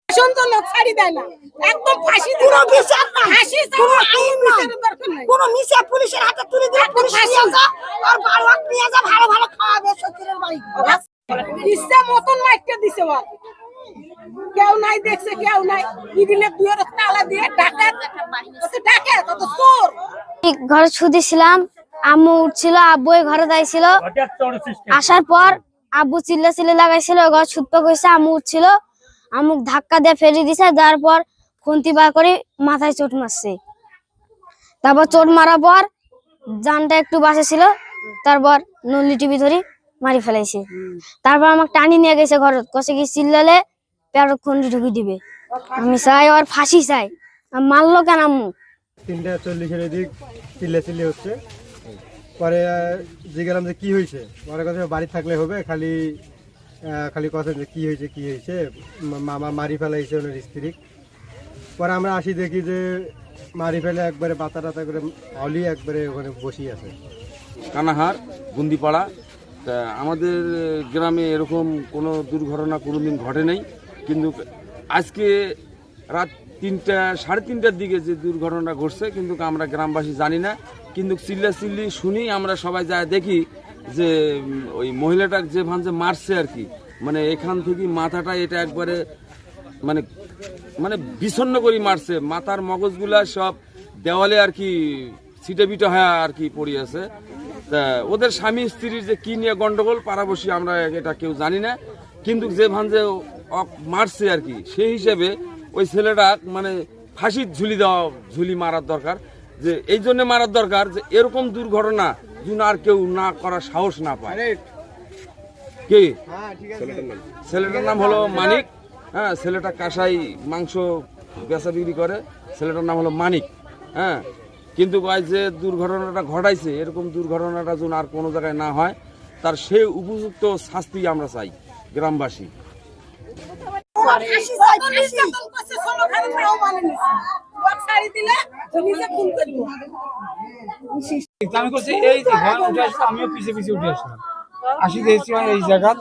লোক ছাড়ি দেয় না, একদম ফাঁসি পুরো বিচার না, ফাঁসি পুরো আইন বিচারের দরকার নাই, পুরো মিশা পুলিশের হাতে তুলে দিলে পুলিশ নিয়ে যা আর বাড়ি নিয়ে যা, ভালো ভালো খাওয়াবে সত্যির বাড়ি ইচ্ছা মতন মাইকে দিছে ওর, কেউ নাই দেখছে, কেউ নাই দিদিলে দুয়ের তালা দিয়ে ডাকাত ডাকাত তো চোর। ঘরে ছুটি ছিলাম, আম্মু উঠছিল, আব্বু ঘরে যাইছিল, আসার পর আব্বু চিল্লা চিল্লা লাগাইছিল, ঘর ছুটতে কইছে, আম্মু উঠছিল, আম্মু ধাক্কা দিয়ে ফেলে দিছে, যার পর খুন্তি বার করে মাথায় চোট মারছে। তারপর চোট মারার পর জানটা একটু বাঁচা ছিল, তারপর নলি টিভি ধরে মারি ফেলাইছে। তারপর আমাকে টানি নিয়ে গেছে ঘরে, কষে কি চিল্লালে পেটে খুন্তি ঢুকি দিবে। আমি চাই ওর ফাঁসি চাই, মারলো কেন আম্মু? 3:40 দিক চিল্লাচিল্লি হচ্ছে, পরে জিজ্ঞাসলাম যে কি হয়েছে, পরে কথা বাড়ি থাকলে হবে, খালি খালি কথা যে কি হয়েছে কি হয়েছে, মামা মারি ফেলাইছে ওনার স্ত্রী। পরে আমরা আসি দেখি যে মারি ফেলে একবারে বাতা টাতা করে আউলি একবারে ওখানে বসিয়ে আছে। কানাহার গুন্দিপাড়া। তা আমাদের গ্রামে এরকম কোনো দুর্ঘটনা কোনোদিন ঘটে নাই, কিন্তু আজকে রাত 3টা সাড়ে 3টার দিকে যে দুর্ঘটনা ঘটছে, কিন্তু আমরা গ্রামবাসী জানি না, কিন্তু চিল্লাচিল্লি শুনি আমরা সবাই যায় দেখি যে ওই মহিলাটা যে ভাঞ্জে মারছে আর কি, মানে এখান থেকে মাথাটা এটা একবারে মানে মানে বিষণ্ণ করে মারছে, মাথার মগজগুলা সব দেওয়ালে আর কি ছিটে বিটে হয়ে আর কি পড়ে আছে। তা ওদের স্বামী স্ত্রীর যে কি নিয়ে গন্ডগোল পাড়াবসী আমরা এটা কেউ জানি না, কিন্তু যে ভাঞ্জে মারছে আর কি, সেই হিসেবে ওই ছেলেটা মানে ফাঁসির ঝুলি মারার দরকার, যে এই জন্য মারার দরকার যে এরকম দুর্ঘটনা যেন আর কেউ না করার সাহস না পায়। কি ছেলেটার নাম হলো মানিক, হ্যাঁ, ছেলেটা কাঁসাই মাংস বেচা বিক্রি করে, ছেলেটার নাম হলো মানিক, হ্যাঁ। কিন্তু যে দুর্ঘটনাটা ঘটাইছে, এরকম দুর্ঘটনাটা যেন আর কোনো জায়গায় না হয়, তার সেই উপযুক্ত শাস্তি আমরা চাই গ্রামবাসী। আমিও পিছিয়ে পিছিয়ে উঠে আসলাম, আসি দেখছি এই জায়গা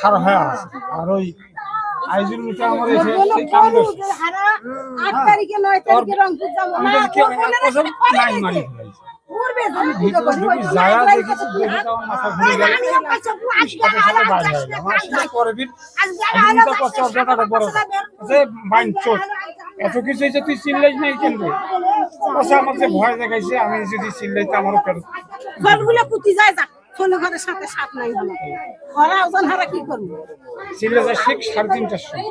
খারাপ হয়ে আছে, আর ওই আইজুর মুখে আমার এত কিছু হয়েছে, তুই চিল্লাইস নাই কিন্তু আমার যে ভয় দেখাইছে, আমি যদি চিল্লাইতে আমারও সাথে সাথ নাই হলো ওরা ওজন হারা কি করবো, চিল্লা যায় 3:30টার সময়।